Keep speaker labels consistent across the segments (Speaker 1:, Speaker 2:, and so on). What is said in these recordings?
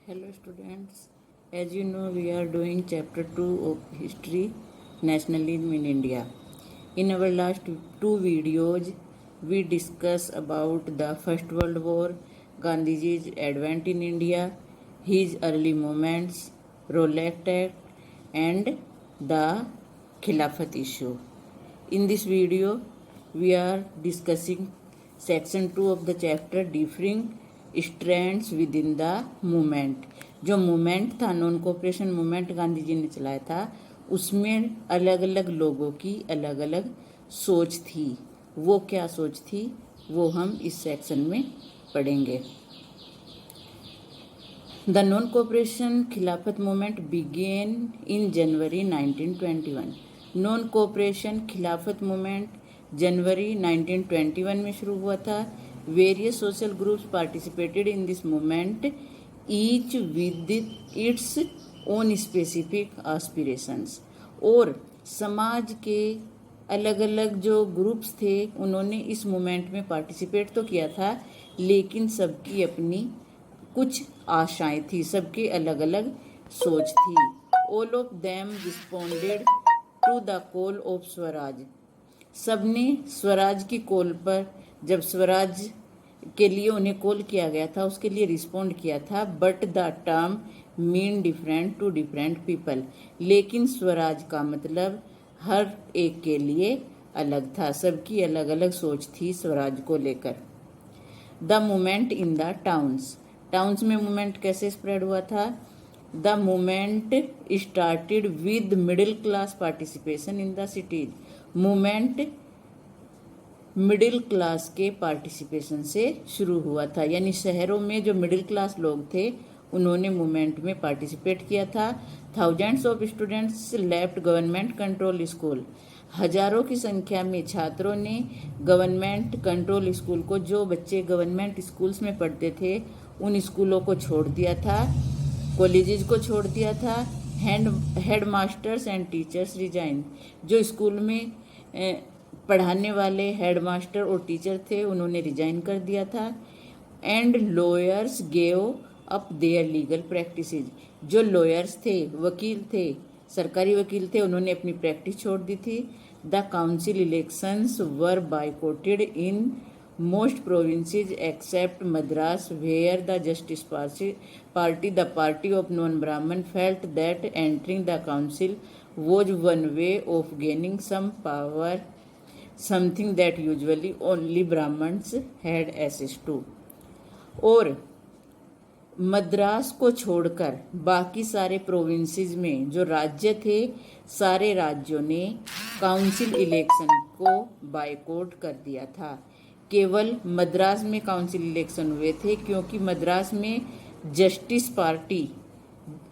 Speaker 1: Hello students, as you know we are doing chapter 2 of history nationalism in India. In our last two videos we discuss about the First World War, Gandhiji's advent in India, his early movements, Rowlatt Act and the Khilafat issue. In this video we are discussing section 2 of the chapter differing strands with in the movement. जो movement था non cooperation movement Gandhi ji ने चलाया था उसमें अलग अलग लोगों की अलग अलग सोच थी। वो क्या सोच थी वो हम इस सेक्शन में पढ़ेंगे। द नॉन कोऑपरेशन खिलाफत movement began in January 1921। Non cooperation खिलाफत मूवमेंट जनवरी 1921 में शुरू हुआ था। Various social groups participated in this movement, each with its own specific aspirations। और समाज के अलग अलग जो ग्रुप्स थे उन्होंने इस मूवमेंट में पार्टिसिपेट तो किया था, लेकिन सबकी अपनी कुछ आशाएं थी, सबके अलग अलग सोच थी। All of them responded to the call of Swaraj. सबने स्वराज की कॉल पर, जब स्वराज के लिए उन्हें कॉल किया गया था उसके लिए रिस्पोंड किया था। But the term mean different to different people. लेकिन स्वराज का मतलब हर एक के लिए अलग था, सबकी अलग अलग सोच थी स्वराज को लेकर। The movement in the towns. Towns में मूवमेंट कैसे स्प्रेड हुआ था? The movement started with middle class participation in the cities. Movement middle class के पार्टिसिपेशन से शुरू हुआ था, यानी शहरों में जो मिडिल क्लास लोग थे उन्होंने मूवमेंट में पार्टिसिपेट किया था। Thousands of students left government control school. हजारों की संख्या में छात्रों ने गवर्नमेंट कंट्रोल स्कूल को, जो बच्चे गवर्नमेंट स्कूल्स में पढ़ते थे उन स्कूलों को छोड़ दिया था, कॉलेजेस को छोड़ दिया था। Head masters and teachers resign. जो स्कूल में पढ़ाने वाले हेडमास्टर और टीचर थे उन्होंने रिजाइन कर दिया था। And lawyers gave up their legal practices. जो लॉयर्स थे, वकील थे, सरकारी वकील थे, उन्होंने अपनी प्रैक्टिस छोड़ दी थी। The council elections were boycotted in most provinces except Madras where the Justice party, the party of non Brahman, felt that entering the council was one way of gaining some power, something that usually only Brahmans had access to. और मद्रास को छोड़कर बाकी सारे provinces में जो राज्य थे, सारे राज्यों ने काउंसिल इलेक्शन को बायकॉट कर दिया था। केवल मद्रास में काउंसिल इलेक्शन हुए थे क्योंकि मद्रास में जस्टिस पार्टी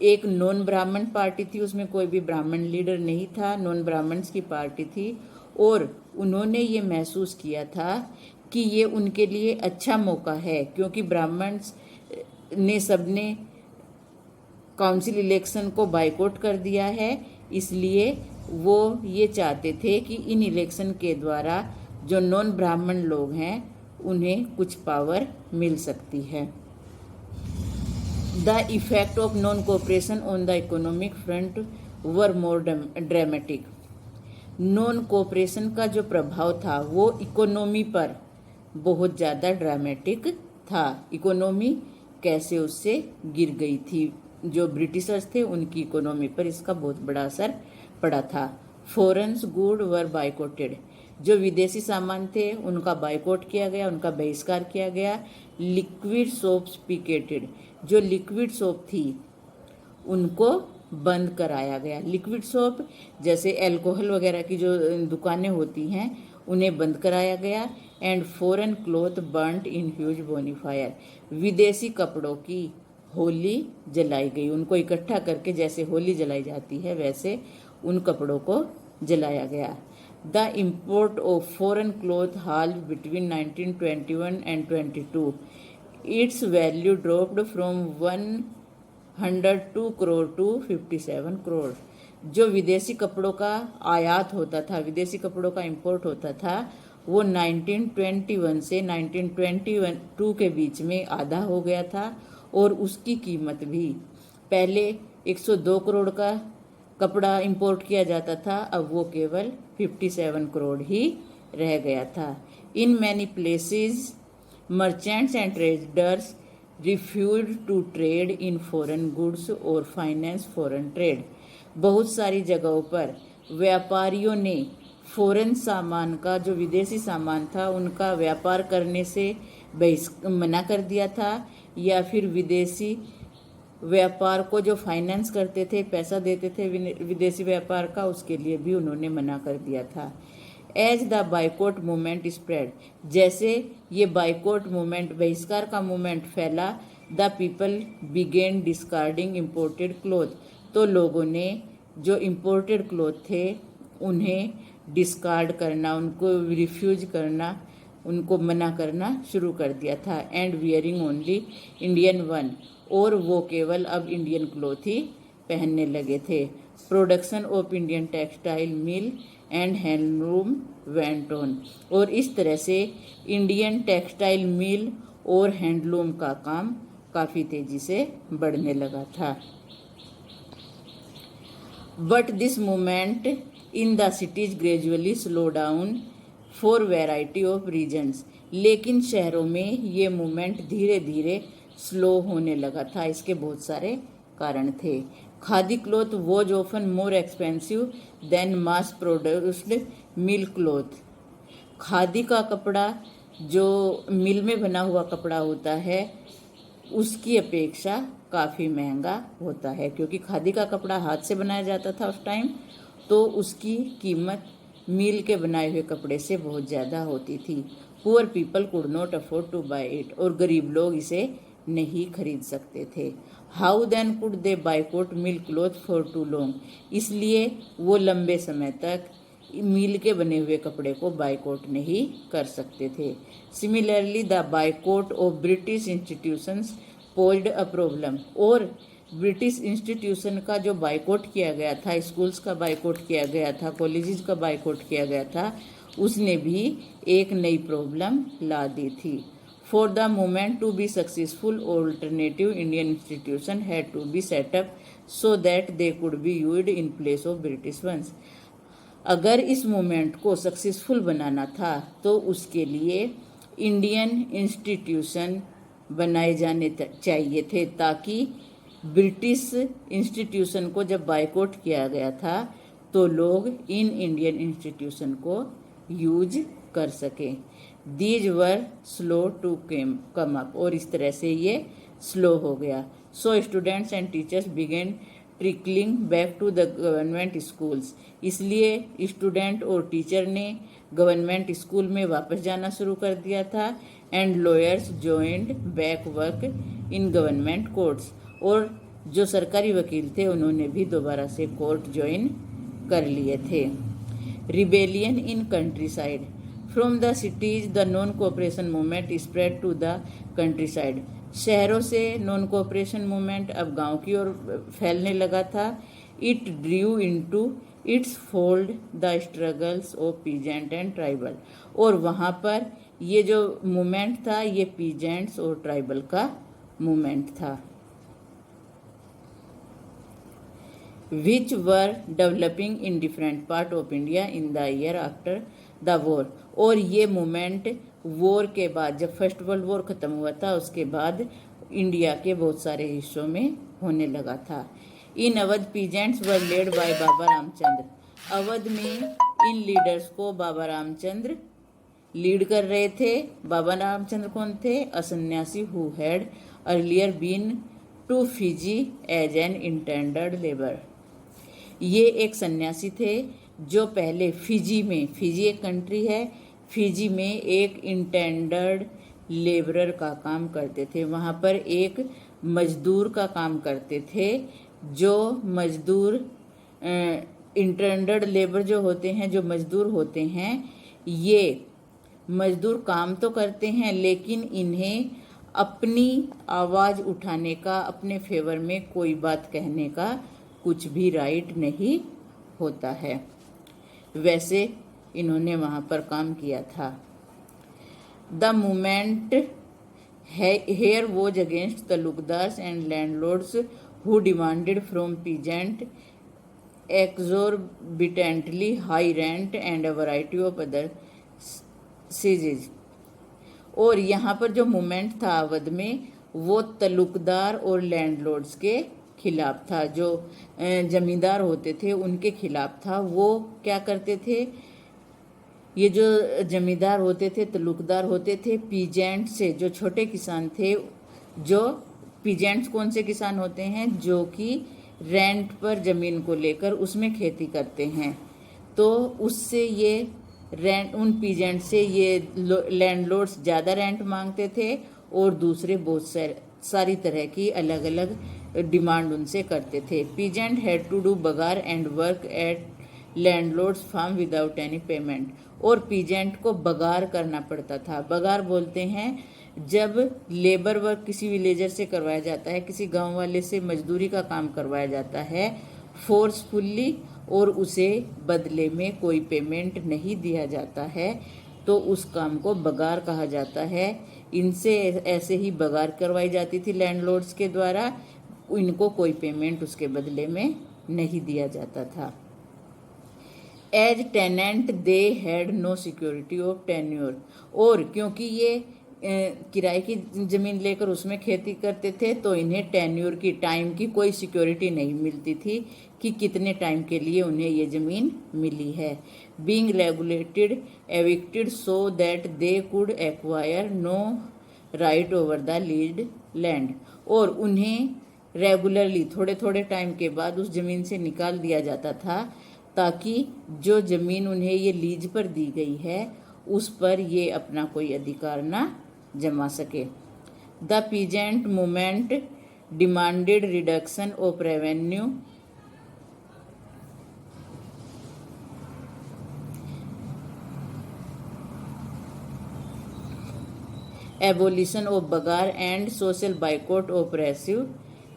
Speaker 1: एक नॉन ब्राह्मण पार्टी थी, उसमें कोई भी ब्राह्मण लीडर नहीं था, नॉन ब्राह्मण्स की पार्टी थी। और उन्होंने ये महसूस किया था कि ये उनके लिए अच्छा मौका है क्योंकि ब्राह्मण्स ने सबने काउंसिल इलेक्शन को बायकॉट कर दिया है, इसलिए वो ये चाहते थे कि इन इलेक्शन के द्वारा जो नॉन ब्राह्मण लोग हैं उन्हें कुछ पावर मिल सकती है। The effect of non cooperation on the economic front were more dramatic. Non cooperation का जो प्रभाव था वो इकोनॉमी पर बहुत ज़्यादा ड्रामेटिक था। इकोनॉमी कैसे उससे गिर गई थी, जो ब्रिटिशर्स थे उनकी इकोनॉमी पर इसका बहुत बड़ा असर पड़ा था। फॉरेन्स गुड वर बाइकॉटेड। जो विदेशी सामान थे उनका बाइकॉट किया गया, उनका बहिष्कार किया गया। Liquid soaps picketed. जो लिक्विड सोप थी उनको बंद कराया गया। लिक्विड सोप जैसे अल्कोहल वगैरह की जो दुकानें होती हैं उन्हें बंद कराया गया। And foreign cloth burnt in huge bonfire. विदेशी कपड़ों की होली जलाई गई, उनको इकट्ठा करके जैसे होली जलाई जाती है वैसे उन कपड़ों को जलाया गया। The import of foreign cloth halved between 1921 and 22। Its value dropped from 102 crore to 57 crore. जो विदेशी कपड़ों का आयात होता था, विदेशी कपड़ों का इंपोर्ट होता था, वो 1921 से 1922 के बीच में आधा हो गया था और उसकी कीमत भी। पहले 102 करोड़ का कपड़ा इंपोर्ट किया जाता था, अब वो केवल 57 करोड़ ही रह गया था। In many places merchants and traders refuse to trade in foreign goods और फाइनेंस फॉरेन ट्रेड। बहुत सारी जगहों पर व्यापारियों ने फॉरेन सामान का, जो विदेशी सामान था, उनका व्यापार करने से मना कर दिया था, या फिर विदेशी व्यापार को जो फाइनेंस करते थे, पैसा देते थे विदेशी व्यापार का, उसके लिए भी उन्होंने मना कर दिया था। As the boycott movement spread, जैसे ये बाइकॉट मूवमेंट, बहिष्कार का मूवमेंट फैला, the people began discarding imported cloth, तो लोगों ने जो इम्पोर्टेड क्लोथ थे उन्हें डिस्कार्ड करना, उनको रिफ्यूज करना, उनको मना करना शुरू कर दिया था। And wearing only Indian one, और वो केवल अब इंडियन क्लोथ ही पहनने लगे थे। Production of Indian textile mill and handloom went on, और इस तरह से इंडियन टेक्सटाइल मिल और हैंडलूम का काम काफ़ी तेज़ी से बढ़ने लगा था। But this movement in the cities gradually slow down for variety of reasons, लेकिन शहरों में ये मूवमेंट धीरे धीरे स्लो होने लगा था। इसके बहुत सारे कारण थे। Khadi cloth was often more expensive then mass produced mill cloth, khadi का कपड़ा जो मिल में बना हुआ कपड़ा होता है उसकी अपेक्षा काफ़ी महंगा होता है, क्योंकि खादी का कपड़ा हाथ से बनाया जाता था उस टाइम, तो उसकी कीमत मिल के बनाए हुए कपड़े से बहुत ज़्यादा होती थी। Poor people could not afford to buy it, और गरीब लोग इसे नहीं खरीद सकते थे। How then could they boycott mill cloth for too long, इसलिए वो लंबे समय तक मिल के बने हुए कपड़े को बायकॉट नहीं कर सकते थे। Similarly the boycott of British institutions posed a problem, और ब्रिटिश इंस्टीट्यूशन का जो बायकॉट किया गया था, स्कूल्स का बायकॉट किया गया था, कॉलेजेस का बायकॉट किया गया था, उसने भी एक नई प्रॉब्लम ला दी थी। For the movement to be successful, alternative Indian institution had to be set up so that they could be used in place of British ones. अगर इस मूवमेंट को सक्सेसफुल बनाना था तो उसके लिए इंडियन इंस्टीट्यूशन बनाए जाने चाहिए थे, ताकि ब्रिटिश इंस्टीट्यूशन को जब बायकॉट किया गया था तो लोग इन इंडियन इंस्टीट्यूशन को यूज कर सकें। These were slow to come up, और इस तरह से ये स्लो हो गया। So students and teachers began trickling back to the government schools, इसलिए स्टूडेंट और टीचर ने गवर्नमेंट स्कूल में वापस जाना शुरू कर दिया था। And lawyers joined back work in government courts, और जो सरकारी वकील थे उन्होंने भी दोबारा से कोर्ट ज्वाइन कर लिए थे। Rebellion in countryside, from the cities the non cooperation movement spread to the countryside, शहरों से नॉन कोऑपरेशन मूवमेंट अब गांव की ओर फैलने लगा था। It Drew into its fold the struggles of peasant and tribal, और वहाँ पर ये जो मूवमेंट था ये पीजेंट्स और ट्राइबल का मूवमेंट था। Which were developing in different part of India in the year after the war, और ये मूवमेंट वॉर के बाद, जब फर्स्ट वर्ल्ड वॉर ख़त्म हुआ था उसके बाद इंडिया के बहुत सारे हिस्सों में होने लगा था। In Awadh peasants were led by Baba Ramchandra, Awadh में इन लीडर्स को बाबा रामचंद्र लीड कर रहे थे। बाबा रामचंद्र कौन थे? अ सन्यासी who had earlier been to Fiji as an intended labour, ये एक सन्यासी थे जो पहले फिजी में, फिजी एक कंट्री है, फिजी में एक इंटेंडेड लेबरर का काम करते थे। वहाँ पर एक मजदूर का काम करते थे। जो मजदूर इंटेंडेड लेबर जो होते हैं, जो मजदूर होते हैं, ये मजदूर काम तो करते हैं लेकिन इन्हें अपनी आवाज़ उठाने का, अपने फेवर में कोई बात कहने का कुछ भी राइट नहीं होता है। वैसे इन्होंने वहाँ पर काम किया था। The movement Here was against talukdars and landlords who demanded from peasant exorbitantly high rent and a variety of other seizes. और यहाँ पर जो मूवमेंट था अवध में वो तलुकदार और लैंडलॉर्ड्स के खिलाफ था। जो जमींदार होते थे उनके खिलाफ था। वो क्या करते थे, ये जो जमींदार होते थे, तलुकदार होते थे, पीजेंट से, जो छोटे किसान थे, जो पीजेंट्स कौन से किसान होते हैं, जो कि रेंट पर ज़मीन को लेकर उसमें खेती करते हैं, तो उससे ये रेंट, उन पीजेंट से ये लैंडलॉर्ड्स ज़्यादा रेंट मांगते थे और दूसरे बहुत सारी तरह की अलग अलग डिमांड उनसे करते थे। Peasant had to do begar and work at landlords farm without any payment. और पीजेंट को बगार करना पड़ता था। बगार बोलते हैं जब लेबर वर्क किसी विलेजर से करवाया जाता है, किसी गांव वाले से मजदूरी का काम करवाया जाता है फोर्सफुल्ली और उसे बदले में कोई पेमेंट नहीं दिया जाता है, तो उस काम को बगार कहा जाता है। इनसे ऐसे ही बगार करवाई जाती थी लैंडलॉर्ड्स के द्वारा, इनको कोई पेमेंट उसके बदले में नहीं दिया जाता था। As tenant they had no security of tenure. और क्योंकि ये किराए की ज़मीन लेकर उसमें खेती करते थे, तो इन्हें टेन्योर की, टाइम की कोई सिक्योरिटी नहीं मिलती थी कि कितने टाइम के लिए उन्हें ये ज़मीन मिली है। Being regulated evicted so that they could acquire no right over the leased land. और उन्हें रेगुलरली थोड़े थोड़े टाइम के बाद उस ज़मीन से निकाल दिया जाता था, ताकि जो ज़मीन उन्हें ये लीज पर दी गई है उस पर ये अपना कोई अधिकार ना जमा सके। The peasant movement demanded reduction of revenue abolition of begar and social boycott of oppressive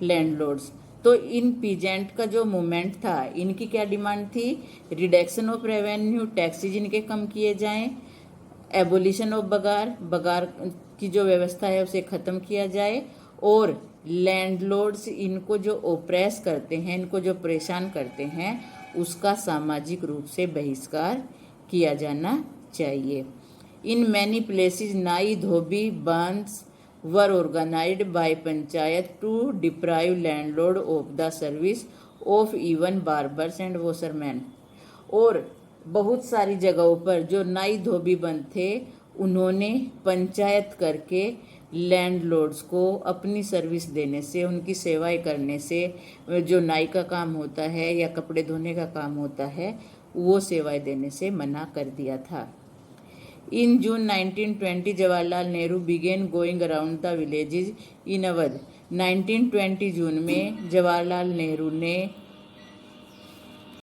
Speaker 1: landlords. तो इन पीजेंट का जो मूवमेंट था, इनकी क्या डिमांड थी, रिडक्शन ऑफ रेवेन्यू, टैक्सेज इनके कम किए जाएं, एबोलिशन ऑफ बगार, बगार की जो व्यवस्था है उसे ख़त्म किया जाए, और लैंडलॉर्ड्स इनको जो ओप्रेस करते हैं, इनको जो परेशान करते हैं, उसका सामाजिक रूप से बहिष्कार किया जाना चाहिए। इन many places nai dhobi bandh were organised by panchayat to deprive landlord of the service of even barbers and washerman. और बहुत सारी जगहों पर जो नाई धोबी बंद थे, उन्होंने पंचायत करके लैंडलॉर्ड्स को अपनी सर्विस देने से, उनकी सेवाएं करने से, जो नाई का काम होता है या कपड़े धोने का काम होता है, वो सेवाएं देने से मना कर दिया था। In June 1920 Jawaharlal Nehru began going around the villages in Awadh. 1920 June में जवाहरलाल नेहरू ने